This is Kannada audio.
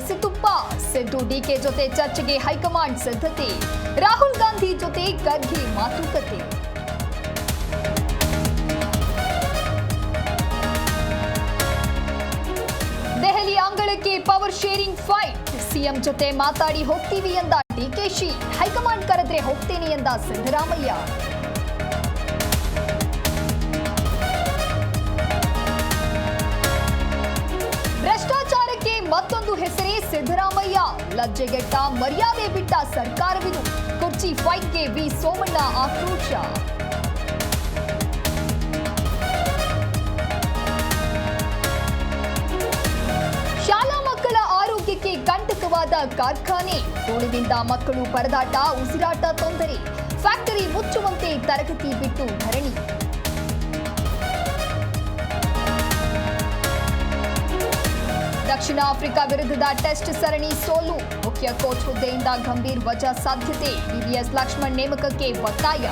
ಬಿಸಿ ತುಪ್ಪ. ಸಿದ್ದು ಡಿಕೆ ಜೊತೆ ಚರ್ಚೆಗೆ ಹೈಕಮಾಂಡ್ ಸಿದ್ಧತೆ. ರಾಹುಲ್ ಗಾಂಧಿ ಜೊತೆ ಖರ್ಗೆ ಮಾತುಕತೆ. ದೆಹಲಿ ಅಂಗಳಕ್ಕೆ ಪವರ್ ಶೇರಿಂಗ್ ಫೈಟ್. ಸಿಎಂ ಜೊತೆ ಮಾತಾಡಿ ಹೋಗ್ತೀವಿ ಎಂದ ಡಿಕೆಶಿ. ಹೈಕಮಾಂಡ್ ಕರೆದ್ರೆ ಹೋಗ್ತೇನೆ ಎಂದ ಸಿದ್ದರಾಮಯ್ಯ. ಭ್ರಷ್ಟಾಚಾರಕ್ಕೆ ಮತ್ತೊಂದು ಹೆಸರೇ ಸಿದ್ದರಾಮಯ್ಯ. ಲಜ್ಜೆಗೆಟ್ಟ ಮರ್ಯಾದೆ ಬಿಟ್ಟ ಸರ್ಕಾರವಿದು. ಕುರ್ಚಿ ಫೈಟ್ಗೆ ವಿ ಸೋಮಣ್ಣ ಆಕ್ರೋಶ. ಶಾಲಾ ಮಕ್ಕಳ ಆರೋಗ್ಯಕ್ಕೆ ಕಂಟಕವಾದ ಕಾರ್ಖಾನೆ. ಧೂಳಿನಿಂದ ಮಕ್ಕಳು ಪರದಾಟ, ಉಸಿರಾಟ ತೊಂದರೆ. ಫ್ಯಾಕ್ಟರಿ ಮುಚ್ಚುವಂತೆ ತರಗತಿ ಬಿಟ್ಟು ಧರಣಿ. ದಕ್ಷಿಣ ಆಫ್ರಿಕಾ ವಿರುದ್ಧದ ಟೆಸ್ಟ್ ಸರಣಿ ಸೋಲು. ಮುಖ್ಯ ಕೋಚ್ ಹುದ್ದೆಯಿಂದ ಗಂಭೀರ್ ವಜಾ ಸಾಧ್ಯತೆ. ವಿವಿಎಸ್ ಲಕ್ಷ್ಮಣ್ ನೇಮಕಕ್ಕೆ ಒತ್ತಾಯ.